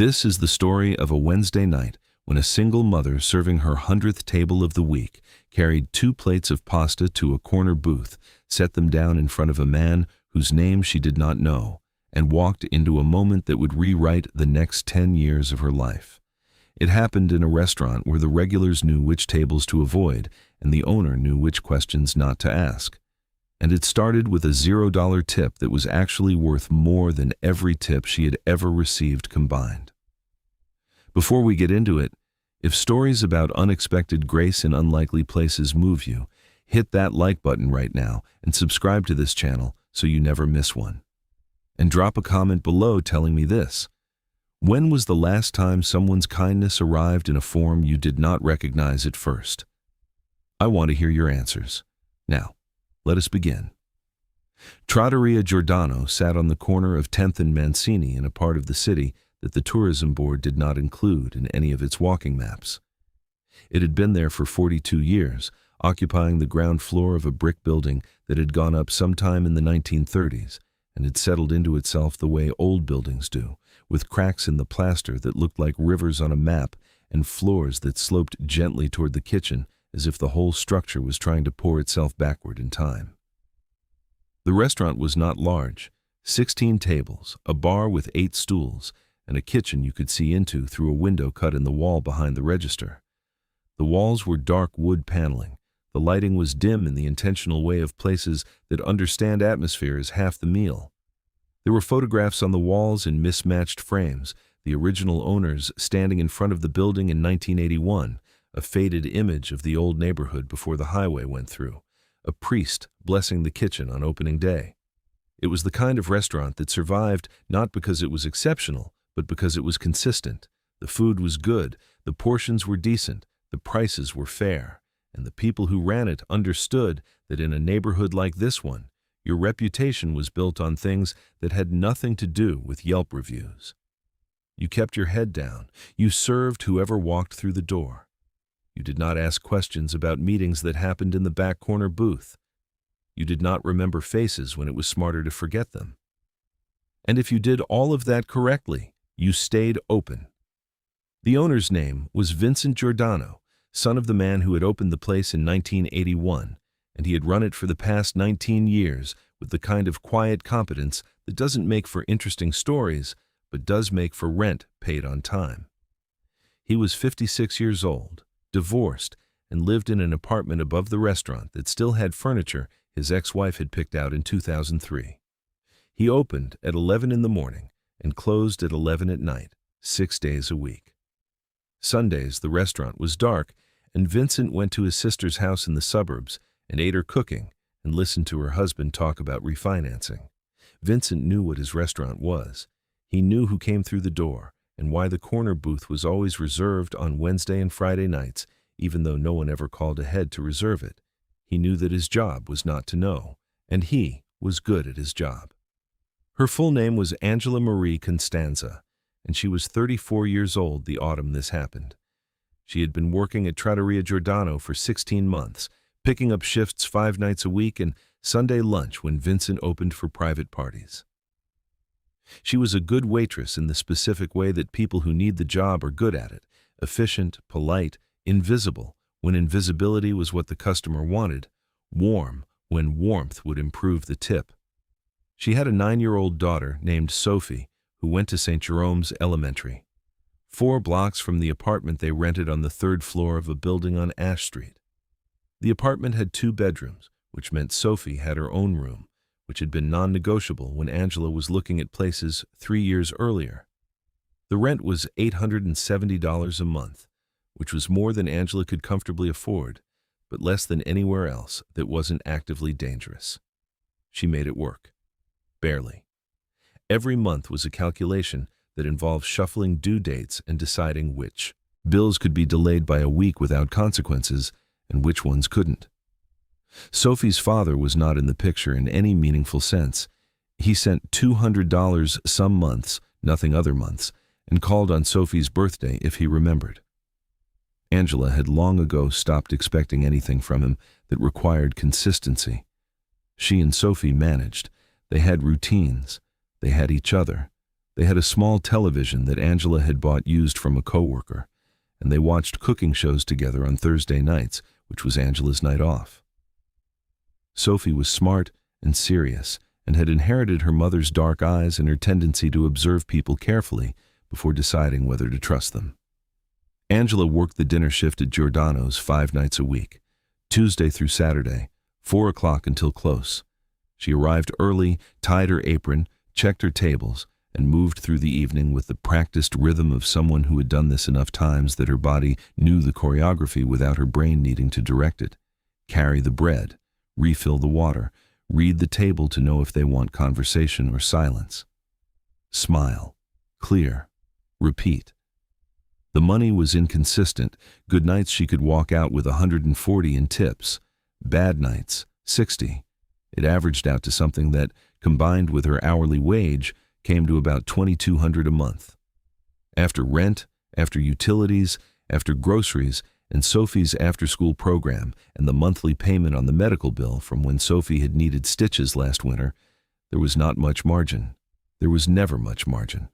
This is the story of a Wednesday night when a single mother serving her 100th table of the week carried 2 plates of pasta to a corner booth, set them down in front of a man whose name she did not know, and walked into a moment that would rewrite the next 10 years of her life. It happened in a restaurant where the regulars knew which tables to avoid and the owner knew which questions not to ask. And it started with a $0 tip that was actually worth more than every tip she had ever received combined. Before we get into it, if stories about unexpected grace in unlikely places move you, hit that like button right now and subscribe to this channel so you never miss one. And drop a comment below telling me this: when was the last time someone's kindness arrived in a form you did not recognize at first? I want to hear your answers. Now, let us begin. Trattoria Giordano sat on the corner of 10th and Mancini in a part of the city that the tourism board did not include in any of its walking maps. It had been there for 42 years, occupying the ground floor of a brick building that had gone up sometime in the 1930s and had settled into itself the way old buildings do, with cracks in the plaster that looked like rivers on a map and floors that sloped gently toward the kitchen as if the whole structure was trying to pour itself backward in time. The restaurant was not large: 16 tables, a bar with 8 stools, and a kitchen you could see into through a window cut in the wall behind the register. The walls were dark wood paneling. The lighting was dim in the intentional way of places that understand atmosphere as half the meal. There were photographs on the walls in mismatched frames, the original owners standing in front of the building in 1981, a faded image of the old neighborhood before the highway went through, a priest blessing the kitchen on opening day. It was the kind of restaurant that survived not because it was exceptional, but because it was consistent. The food was good, the portions were decent, the prices were fair, and the people who ran it understood that in a neighborhood like this one, your reputation was built on things that had nothing to do with Yelp reviews. You kept your head down. You served whoever walked through the door. You did not ask questions about meetings that happened in the back corner booth. You did not remember faces when it was smarter to forget them. And if you did all of that correctly, you stayed open. The owner's name was Vincent Giordano, son of the man who had opened the place in 1981, and he had run it for the past 19 years with the kind of quiet competence that doesn't make for interesting stories, but does make for rent paid on time. He was 56 years old, divorced, and lived in an apartment above the restaurant that still had furniture his ex-wife had picked out in 2003. He opened at 11 in the morning and closed at 11 at night, 6 days a week. Sundays the restaurant was dark, and Vincent went to his sister's house in the suburbs and ate her cooking and listened to her husband talk about refinancing. Vincent knew what his restaurant was. He knew who came through the door and why the corner booth was always reserved on Wednesday and Friday nights, even though no one ever called ahead to reserve it. He knew that his job was not to know, and he was good at his job. Her full name was Angela Marie Constanza, and she was 34 years old the autumn this happened. She had been working at Trattoria Giordano for 16 months, picking up shifts 5 nights a week and Sunday lunch when Vincent opened for private parties. She was a good waitress in the specific way that people who need the job are good at it: efficient, polite, invisible when invisibility was what the customer wanted, warm when warmth would improve the tip. She had a 9-year-old daughter named Sophie who went to St. Jerome's Elementary, 4 blocks from the apartment they rented on the 3rd floor of a building on Ash Street. The apartment had 2 bedrooms, which meant Sophie had her own room, which had been non-negotiable when Angela was looking at places 3 years earlier. The rent was $870 a month, which was more than Angela could comfortably afford, but less than anywhere else that wasn't actively dangerous. She made it work. Barely. Every month was a calculation that involved shuffling due dates and deciding which bills could be delayed by a week without consequences and which ones couldn't. Sophie's father was not in the picture in any meaningful sense. He sent $200 some months, nothing other months, and called on Sophie's birthday if he remembered. Angela had long ago stopped expecting anything from him that required consistency. She and Sophie managed. They had routines. They had each other. They had a small television that Angela had bought used from a coworker, and they watched cooking shows together on Thursday nights, which was Angela's night off. Sophie was smart and serious and had inherited her mother's dark eyes and her tendency to observe people carefully before deciding whether to trust them. Angela worked the dinner shift at Giordano's 5 nights a week, Tuesday through Saturday, 4 o'clock until close. She arrived early, tied her apron, checked her tables, and moved through the evening with the practiced rhythm of someone who had done this enough times that her body knew the choreography without her brain needing to direct it. Carry the bread, refill the water, read the table to know if they want conversation or silence. Smile, clear, repeat. The money was inconsistent. Good nights she could walk out with 140 in tips. Bad nights, 60. It averaged out to something that, combined with her hourly wage, came to about $2,200 a month. After rent, after utilities, after groceries, and Sophie's after-school program, and the monthly payment on the medical bill from when Sophie had needed stitches last winter, there was not much margin. There was never much margin.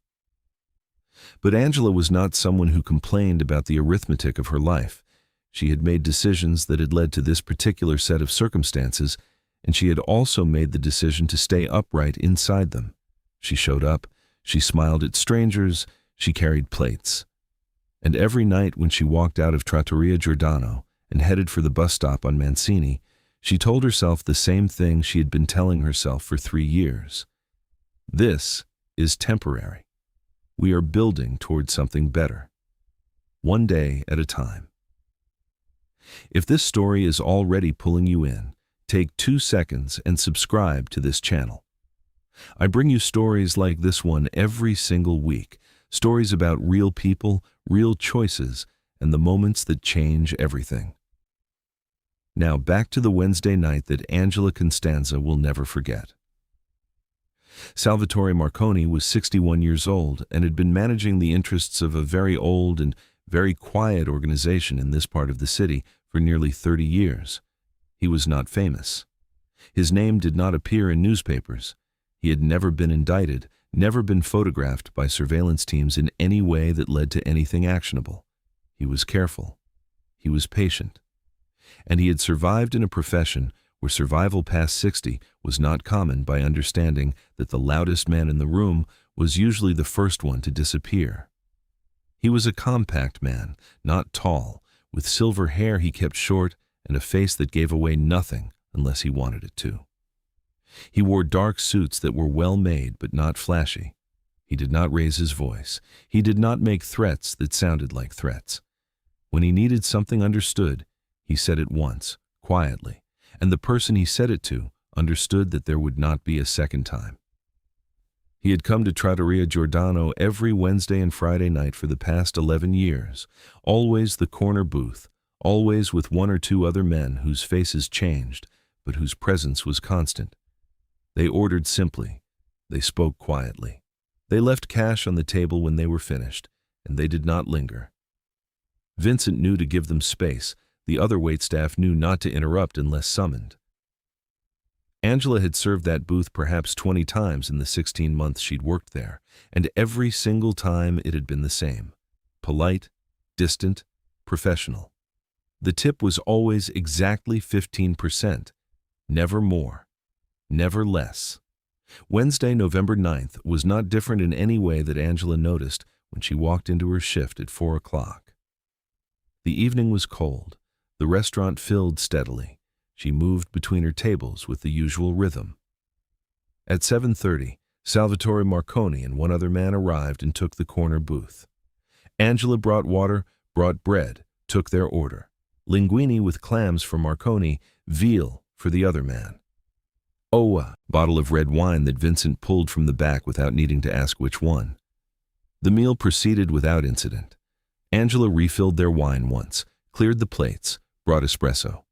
But Angela was not someone who complained about the arithmetic of her life. She had made decisions that had led to this particular set of circumstances, and she had also made the decision to stay upright inside them. She showed up, she smiled at strangers, she carried plates. And every night when she walked out of Trattoria Giordano and headed for the bus stop on Mancini, she told herself the same thing she had been telling herself for 3 years. This is temporary. We are building toward something better. One day at a time. If this story is already pulling you in, take 2 seconds and subscribe to this channel. I bring you stories like this one every single week, stories about real people, real choices, and the moments that change everything. Now back to the Wednesday night that Angela Costanza will never forget. Salvatore Marconi was 61 years old and had been managing the interests of a very old and very quiet organization in this part of the city for nearly 30 years. He was not famous. His name did not appear in newspapers. He had never been indicted, never been photographed by surveillance teams in any way that led to anything actionable. He was careful. He was patient. And he had survived in a profession where survival past 60 was not common by understanding that the loudest man in the room was usually the first one to disappear. He was a compact man, not tall, with silver hair he kept short and a face that gave away nothing unless he wanted it to. He wore dark suits that were well made but not flashy. He did not raise his voice. He did not make threats that sounded like threats. When he needed something understood, he said it once, quietly, and the person he said it to understood that there would not be a second time. He had come to Trattoria Giordano every Wednesday and Friday night for the past 11 years, always the corner booth, always with 1 or 2 other men whose faces changed, but whose presence was constant. They ordered simply. They spoke quietly. They left cash on the table when they were finished, and they did not linger. Vincent knew to give them space. The other waitstaff knew not to interrupt unless summoned. Angela had served that booth perhaps 20 times in the 16 months she'd worked there, and every single time it had been the same. Polite, distant, professional. The tip was always exactly 15%, never more, never less. Wednesday, November 9th was not different in any way that Angela noticed when she walked into her shift at 4 o'clock. The evening was cold. The restaurant filled steadily. She moved between her tables with the usual rhythm. At 7:30, Salvatore Marconi and 1 other man arrived and took the corner booth. Angela brought water, brought bread, took their order. Linguine with clams for Marconi, veal for the other man. A bottle of red wine that Vincent pulled from the back without needing to ask which one. The meal proceeded without incident. Angela refilled their wine once, cleared the plates, brought espresso.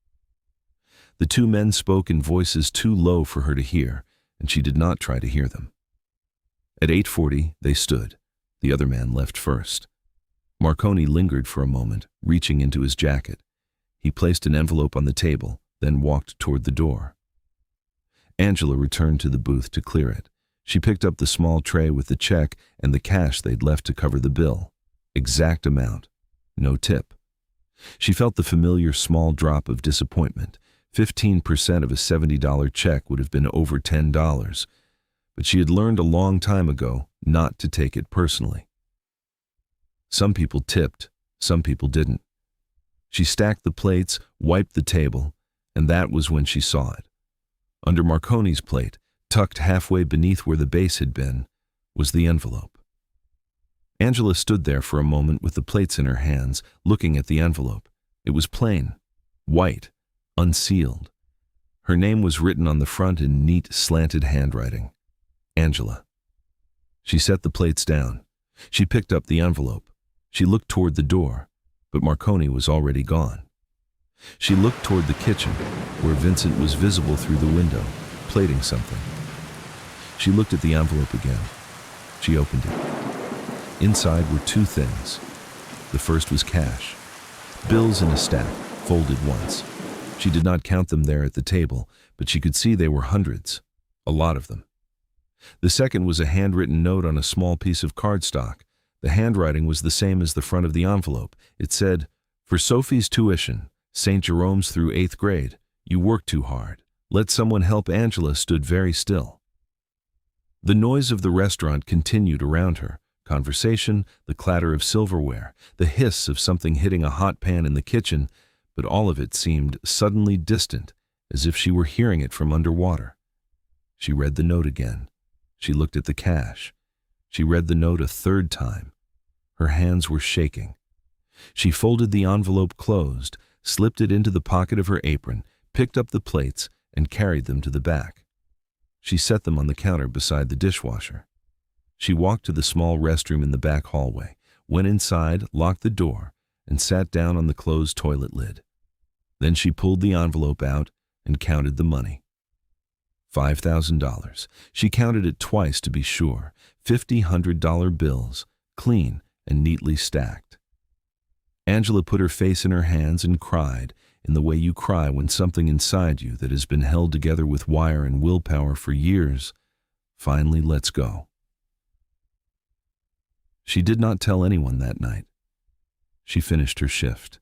The 2 men spoke in voices too low for her to hear, and she did not try to hear them. At 8:40, they stood. The other man left first. Marconi lingered for a moment, reaching into his jacket. He placed an envelope on the table, then walked toward the door. Angela returned to the booth to clear it. She picked up the small tray with the check and the cash they'd left to cover the bill. Exact amount. No tip. She felt the familiar small drop of disappointment. 15% of a $70 check would have been over $10, but she had learned a long time ago not to take it personally. Some people tipped, some people didn't. She stacked the plates, wiped the table, and that was when she saw it. Under Marconi's plate, tucked halfway beneath where the base had been, was the envelope. Angela stood there for a moment with the plates in her hands, looking at the envelope. It was plain, white, unsealed. Her name was written on the front in neat, slanted handwriting. Angela. She set the plates down. She picked up the envelope. She looked toward the door, but Marconi was already gone. She looked toward the kitchen, where Vincent was visible through the window, plating something. She looked at the envelope again. She opened it. Inside were two things. The first was cash. Bills in a stack, folded once. She did not count them there at the table, but she could see they were hundreds, a lot of them. The second was a handwritten note on a small piece of cardstock. The handwriting was the same as the front of the envelope. It said, "For Sophie's tuition, St. Jerome's through 8th grade. You work too hard. Let someone help." Angela stood very still. The noise of the restaurant continued around her. Conversation, the clatter of silverware, the hiss of something hitting a hot pan in the kitchen, but all of it seemed suddenly distant, as if she were hearing it from underwater. She read the note again. She looked at the cash. She read the note a third time. Her hands were shaking. She folded the envelope closed, slipped it into the pocket of her apron, picked up the plates, and carried them to the back. She set them on the counter beside the dishwasher. She walked to the small restroom in the back hallway, went inside, locked the door, and sat down on the closed toilet lid. Then she pulled the envelope out and counted the money. $5,000. She counted it twice to be sure. 50 $100 bills, clean and neatly stacked. Angela put her face in her hands and cried, in the way you cry when something inside you that has been held together with wire and willpower for years finally lets go. She did not tell anyone that night. She finished her shift.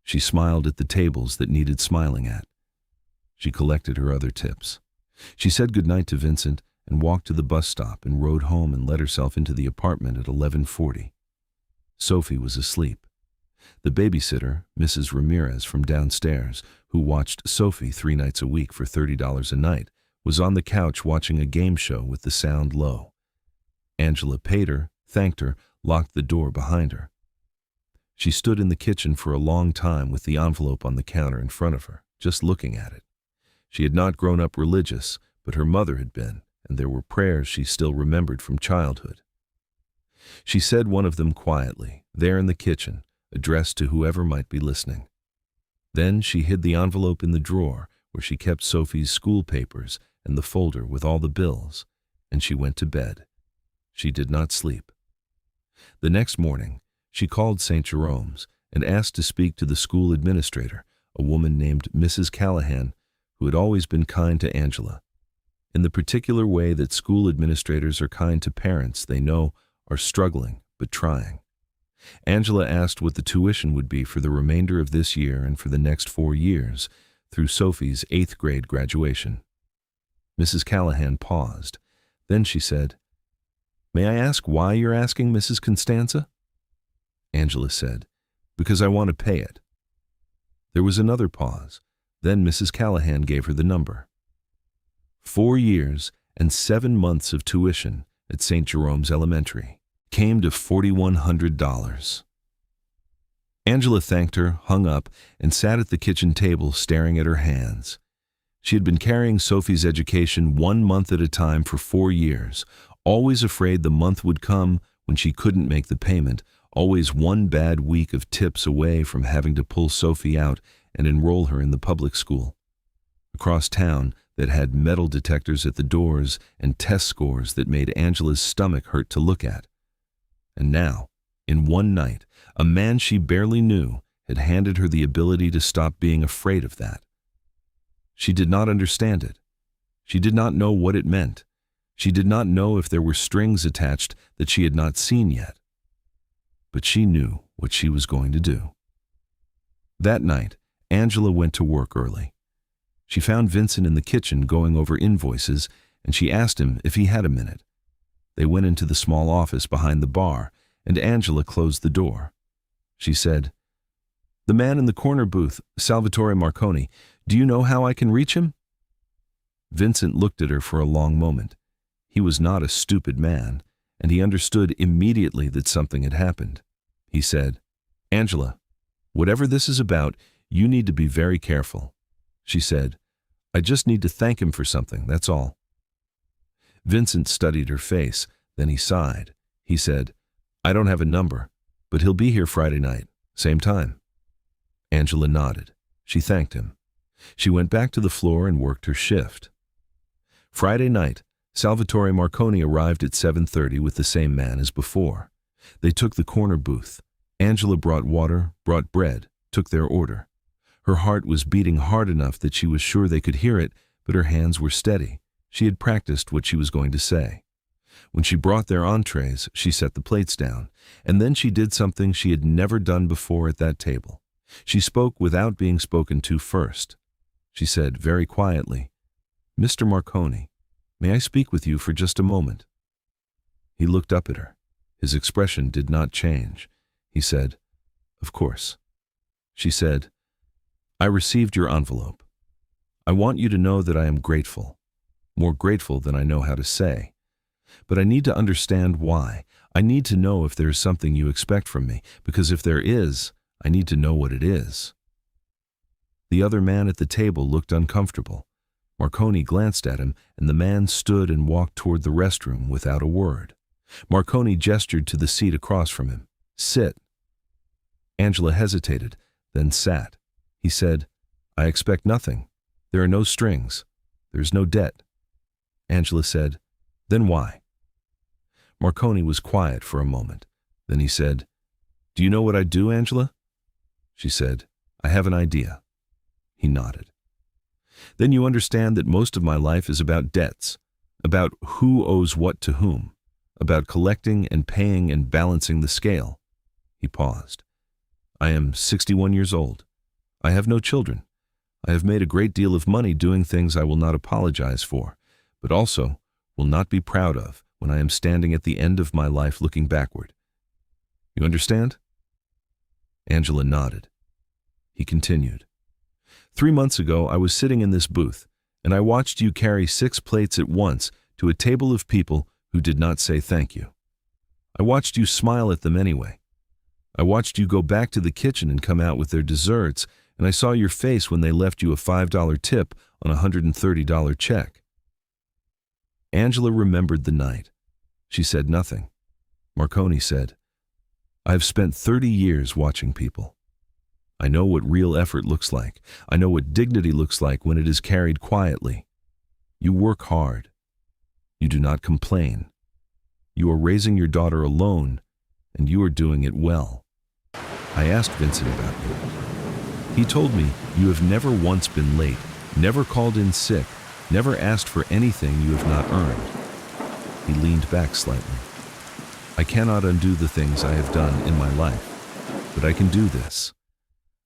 She smiled at the tables that needed smiling at. She collected her other tips. She said goodnight to Vincent and walked to the bus stop and rode home and let herself into the apartment at 11:40. Sophie was asleep. The babysitter, Mrs. Ramirez from downstairs, who watched Sophie 3 nights a week for $30 a night, was on the couch watching a game show with the sound low. Angela paid her, thanked her, locked the door behind her. She stood in the kitchen for a long time with the envelope on the counter in front of her, just looking at it. She had not grown up religious, but her mother had been, and there were prayers she still remembered from childhood. She said one of them quietly, there in the kitchen, addressed to whoever might be listening. Then she hid the envelope in the drawer where she kept Sophie's school papers and the folder with all the bills, and she went to bed. She did not sleep. The next morning, she called St. Jerome's and asked to speak to the school administrator, a woman named Mrs. Callahan, who had always been kind to Angela. In the particular way that school administrators are kind to parents they know are struggling but trying. Angela asked what the tuition would be for the remainder of this year and for the next 4 years, through Sophie's 8th grade graduation. Mrs. Callahan paused. Then she said, "May I ask why you're asking, Mrs. Constanza?" Angela said, "Because I want to pay it." There was another pause. Then Mrs. Callahan gave her the number. 4 years and 7 months of tuition at St. Jerome's Elementary came to $4,100. Angela thanked her, hung up, and sat at the kitchen table staring at her hands. She had been carrying Sophie's education 1 month at a time for 4 years, always afraid the month would come when she couldn't make the payment, always one bad week of tips away from having to pull Sophie out and enroll her in the public school. Across town, that had metal detectors at the doors and test scores that made Angela's stomach hurt to look at. And now, in one night, a man she barely knew had handed her the ability to stop being afraid of that. She did not understand it. She did not know what it meant. She did not know if there were strings attached that she had not seen yet. But she knew what she was going to do. That night, Angela went to work early. She found Vincent in the kitchen going over invoices, and she asked him if he had a minute. They went into the small office behind the bar, and Angela closed the door. She said, "The man in the corner booth, Salvatore Marconi, do you know how I can reach him?" Vincent looked at her for a long moment. He was not a stupid man, and he understood immediately that something had happened. He said, "Angela, whatever this is about, you need to be very careful." She said, "I just need to thank him for something, that's all." Vincent studied her face, then he sighed. He said, "I don't have a number, but he'll be here Friday night, same time." Angela nodded. She thanked him. She went back to the floor and worked her shift. Friday night, Salvatore Marconi arrived at 7:30 with the same man as before. They took the corner booth. Angela brought water, brought bread, took their order. Her heart was beating hard enough that she was sure they could hear it, but her hands were steady. She had practiced what she was going to say. When she brought their entrees, she set the plates down, and then she did something she had never done before at that table. She spoke without being spoken to first. She said very quietly, "Mr. Marconi, may I speak with you for just a moment?" He looked up at her. His expression did not change. He said, "Of course." She said, "I received your envelope. I want you to know that I am grateful, more grateful than I know how to say. But I need to understand why. I need to know if there is something you expect from me, because if there is, I need to know what it is." The other man at the table looked uncomfortable. Marconi glanced at him, and the man stood and walked toward the restroom without a word. Marconi gestured to the seat across from him. "Sit." Angela hesitated, then sat. He said, "I expect nothing. There are no strings. There's no debt." Angela said, "Then why?" Marconi was quiet for a moment. Then he said, "Do you know what I do, Angela?" She said, "I have an idea." He nodded. "Then you understand that most of my life is about debts, about who owes what to whom, about collecting and paying and balancing the scale." He paused. "I am 61 years old. I have no children. I have made a great deal of money doing things I will not apologize for, but also will not be proud of when I am standing at the end of my life looking backward. You understand?" Angela nodded. He continued, 3 months ago, I was sitting in this booth, and I watched you carry 6 plates at once to a table of people who did not say thank you. I watched you smile at them anyway. I watched you go back to the kitchen and come out with their desserts, and I saw your face when they left you a $5 tip on a $130 check. Angela remembered the night. She said nothing. Marconi said, "I have spent 30 years watching people. I know what real effort looks like. I know what dignity looks like when it is carried quietly. You work hard. You do not complain. You are raising your daughter alone, and you are doing it well. I asked Vincent about you. He told me you have never once been late, never called in sick, never asked for anything you have not earned." He leaned back slightly. "I cannot undo the things I have done in my life, but I can do this.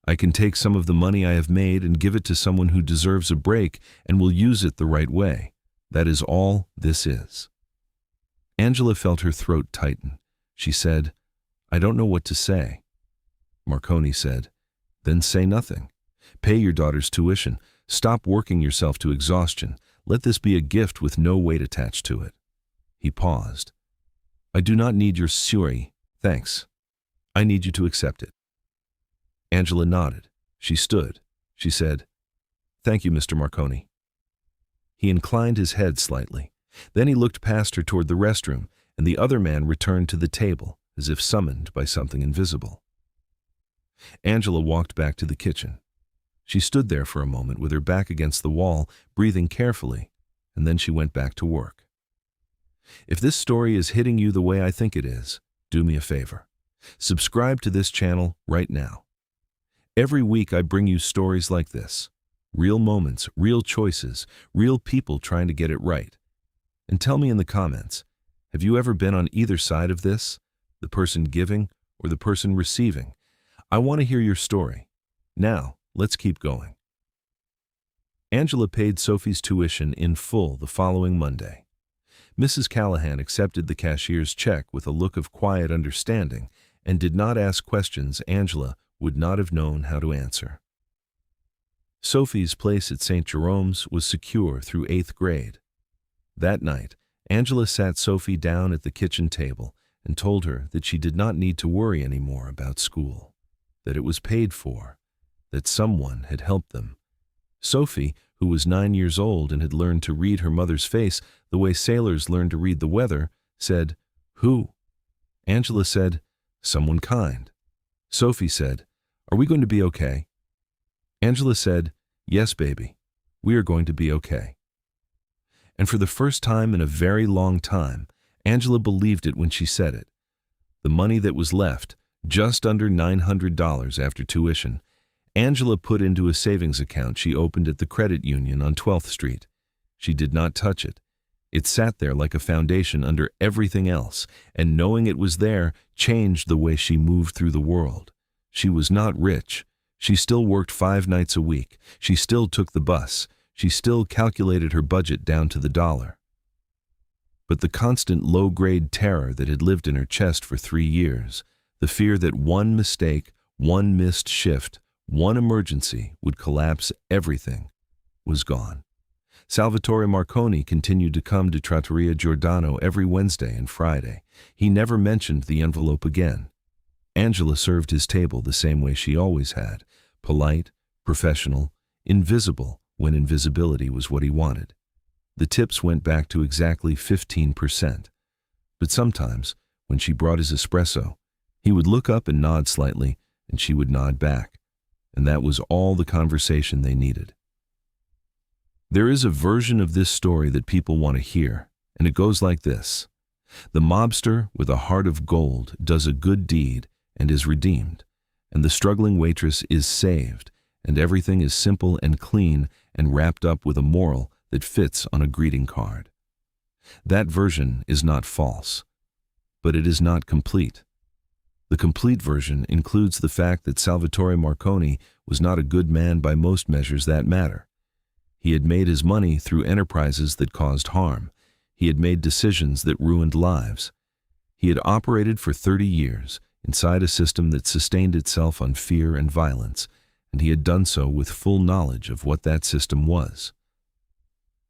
I can take some of the money I have made and give it to someone who deserves a break and will use it the right way. That is all this is." Angela felt her throat tighten. She said, "I don't know what to say." Marconi said, "Then say nothing. Pay your daughter's tuition. Stop working yourself to exhaustion. Let this be a gift with no weight attached to it." He paused. "I do not need your suri, thanks. I need you to accept it." Angela nodded. She stood. She said, "Thank you, Mr. Marconi." He inclined his head slightly. Then he looked past her toward the restroom, and the other man returned to the table, as if summoned by something invisible. Angela walked back to the kitchen. She stood there for a moment with her back against the wall, breathing carefully, and then she went back to work. If this story is hitting you the way I think it is, do me a favor. Subscribe to this channel right now. Every week I bring you stories like this. Real moments, real choices, real people trying to get it right. And tell me in the comments, have you ever been on either side of this? The person giving or the person receiving? I want to hear your story. Now, let's keep going. Angela paid Sophie's tuition in full the following Monday. Mrs. Callahan accepted the cashier's check with a look of quiet understanding and did not ask questions Angela would not have known how to answer. Sophie's place at St. Jerome's was secure through 8th grade. That night, Angela sat Sophie down at the kitchen table and told her that she did not need to worry anymore about school, that it was paid for, that someone had helped them. Sophie, who was 9 years old and had learned to read her mother's face the way sailors learn to read the weather, said, "Who?" Angela said, "Someone kind." Sophie said, "Are we going to be okay?" Angela said, "Yes, baby, we are going to be okay." And for the first time in a very long time, Angela believed it when she said it. The money that was left, just under $900 after tuition, Angela put into a savings account she opened at the credit union on 12th Street. She did not touch it. It sat there like a foundation under everything else, and knowing it was there changed the way she moved through the world. She was not rich. She still worked 5 nights a week. She still took the bus. She still calculated her budget down to the dollar. But the constant low-grade terror that had lived in her chest for 3 years, the fear that one mistake, one missed shift, one emergency would collapse everything, was gone. Salvatore Marconi continued to come to Trattoria Giordano every Wednesday and Friday. He never mentioned the envelope again. Angela served his table the same way she always had, polite, professional, invisible when invisibility was what he wanted. The tips went back to exactly 15%. But sometimes, when she brought his espresso, he would look up and nod slightly, and she would nod back. And that was all the conversation they needed. There is a version of this story that people want to hear, and it goes like this. The mobster with a heart of gold does a good deed and is redeemed, and the struggling waitress is saved, and everything is simple and clean and wrapped up with a moral that fits on a greeting card. That version is not false, but it is not complete. The complete version includes the fact that Salvatore Marconi was not a good man by most measures that matter. He had made his money through enterprises that caused harm. He had made decisions that ruined lives. He had operated for 30 years inside a system that sustained itself on fear and violence, and he had done so with full knowledge of what that system was.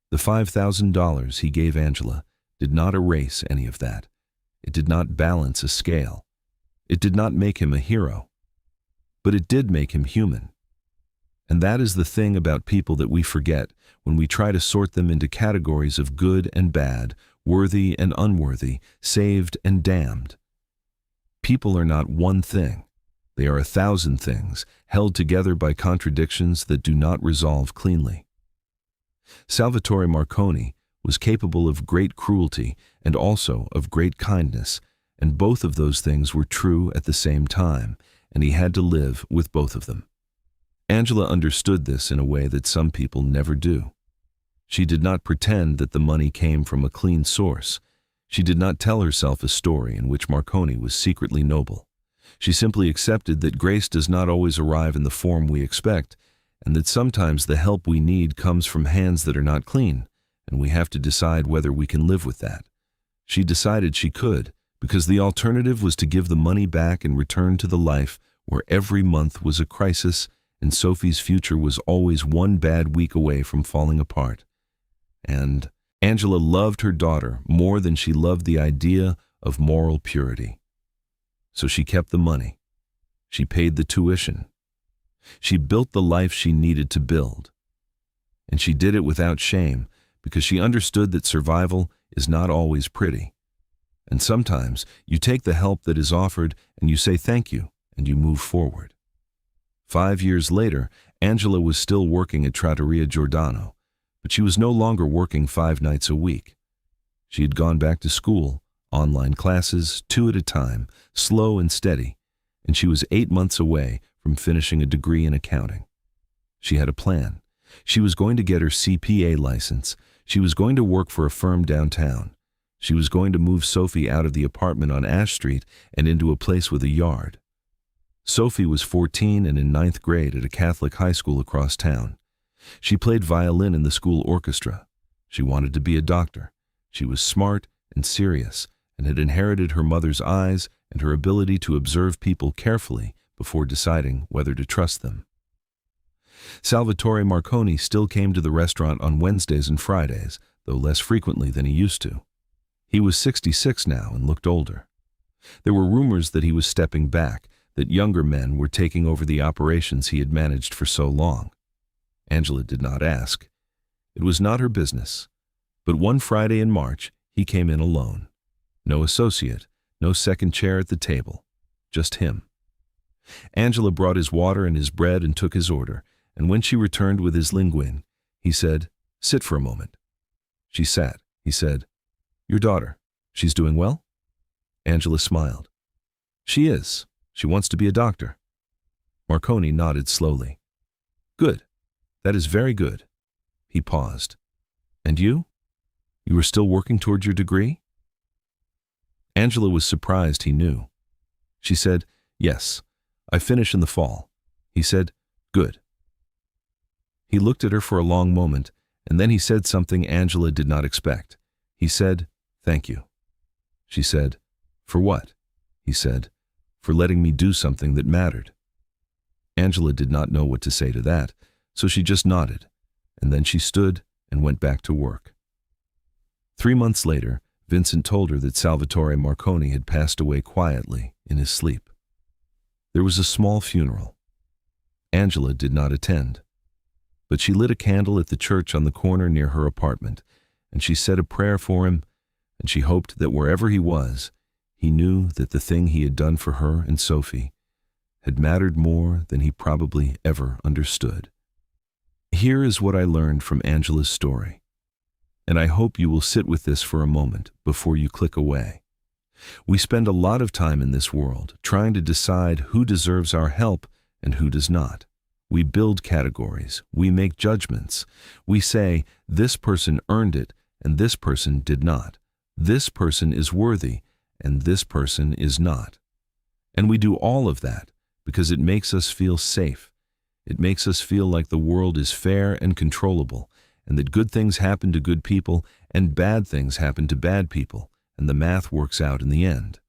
The $5,000 he gave Angela did not erase any of that. It did not balance a scale. It did not make him a hero. But it did make him human. And that is the thing about people that we forget when we try to sort them into categories of good and bad, worthy and unworthy, saved and damned. People are not one thing. They are 1,000 things, held together by contradictions that do not resolve cleanly. Salvatore Marconi was capable of great cruelty and also of great kindness, and both of those things were true at the same time, and he had to live with both of them. Angela understood this in a way that some people never do. She did not pretend that the money came from a clean source. She did not tell herself a story in which Marconi was secretly noble. She simply accepted that grace does not always arrive in the form we expect, and that sometimes the help we need comes from hands that are not clean, and we have to decide whether we can live with that. She decided she could, because the alternative was to give the money back and return to the life where every month was a crisis and Sophie's future was always one bad week away from falling apart. And Angela loved her daughter more than she loved the idea of moral purity. So she kept the money. She paid the tuition. She built the life she needed to build. And she did it without shame because she understood that survival is not always pretty. And sometimes you take the help that is offered and you say thank you and you move forward. 5 years later, Angela was still working at Trattoria Giordano, but she was no longer working 5 nights a week. She had gone back to school, online classes, 2 at a time, slow and steady, and she was 8 months away from finishing a degree in accounting. She had a plan. She was going to get her CPA license. She was going to work for a firm downtown. She was going to move Sophie out of the apartment on Ash Street and into a place with a yard. Sophie was 14 and in 9th grade at a Catholic high school across town. She played violin in the school orchestra. She wanted to be a doctor. She was smart and serious and had inherited her mother's eyes and her ability to observe people carefully before deciding whether to trust them. Salvatore Marconi still came to the restaurant on Wednesdays and Fridays, though less frequently than he used to. He was 66 now and looked older. There were rumors that he was stepping back, that younger men were taking over the operations he had managed for so long. Angela did not ask. It was not her business. But one Friday in March, he came in alone. No associate, no second chair at the table, just him. Angela brought his water and his bread and took his order, and when she returned with his linguine, he said, "Sit for a moment." She sat. He said, "Your daughter, she's doing well?" Angela smiled. "She is. She wants to be a doctor." Marconi nodded slowly. "Good. That is very good." He paused. "And you? You are still working toward your degree?" Angela was surprised he knew. She said, "Yes, I finish in the fall." He said, "Good." He looked at her for a long moment, and then he said something Angela did not expect. He said, "Thank you." She said, "For what?" He said, "For letting me do something that mattered." Angela did not know what to say to that, so she just nodded, and then she stood and went back to work. 3 months later, Vincent told her that Salvatore Marconi had passed away quietly in his sleep. There was a small funeral. Angela did not attend, but she lit a candle at the church on the corner near her apartment, and she said a prayer for him, and she hoped that wherever he was, he knew that the thing he had done for her and Sophie had mattered more than he probably ever understood. Here is what I learned from Angela's story, and I hope you will sit with this for a moment before you click away. We spend a lot of time in this world trying to decide who deserves our help and who does not. We build categories, we make judgments. We say, this person earned it and this person did not. This person is worthy and this person is not. And we do all of that because it makes us feel safe. It makes us feel like the world is fair and controllable, and that good things happen to good people and bad things happen to bad people, and the math works out in the end.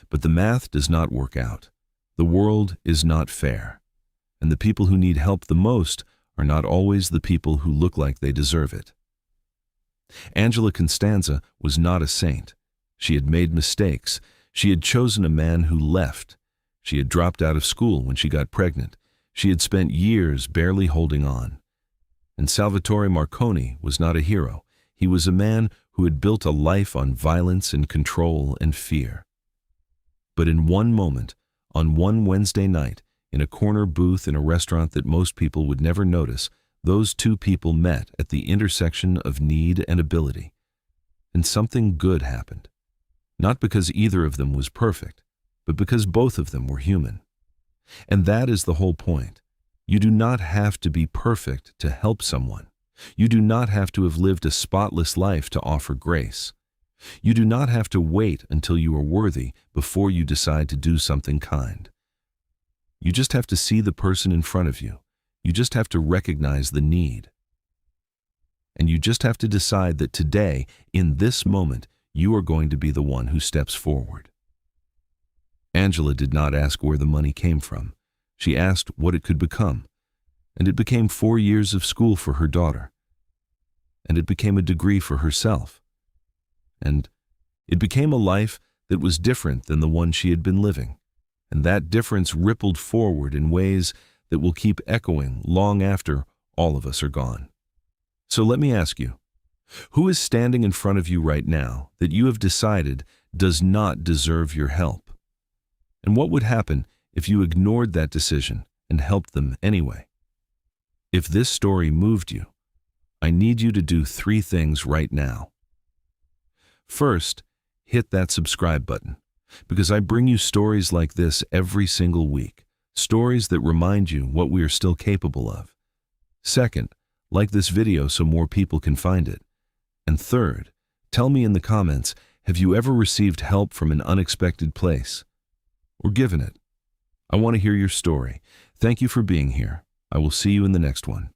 But the math does not work out. The world is not fair, and the people who need help the most are not always the people who look like they deserve it. Angela Constanza was not a saint. She had made mistakes. She had chosen a man who left. She had dropped out of school when she got pregnant. She had spent years barely holding on. And Salvatore Marconi was not a hero. He was a man who had built a life on violence and control and fear. But in one moment, on one Wednesday night, in a corner booth in a restaurant that most people would never notice, those two people met at the intersection of need and ability. And something good happened. Not because either of them was perfect, but because both of them were human. And that is the whole point. You do not have to be perfect to help someone. You do not have to have lived a spotless life to offer grace. You do not have to wait until you are worthy before you decide to do something kind. You just have to see the person in front of you. You just have to recognize the need. And you just have to decide that today, in this moment, you are going to be the one who steps forward. Angela did not ask where the money came from. She asked what it could become. And it became 4 years of school for her daughter. And it became a degree for herself. And it became a life that was different than the one she had been living. And that difference rippled forward in ways that will keep echoing long after all of us are gone. So let me ask you, who is standing in front of you right now that you have decided does not deserve your help? And what would happen if you ignored that decision and helped them anyway? If this story moved you, I need you to do 3 things right now. First, hit that subscribe button, because I bring you stories like this every single week, stories that remind you what we are still capable of. Second, like this video so more people can find it. And third, tell me in the comments, have you ever received help from an unexpected place? Or given it? I want to hear your story. Thank you for being here. I will see you in the next one.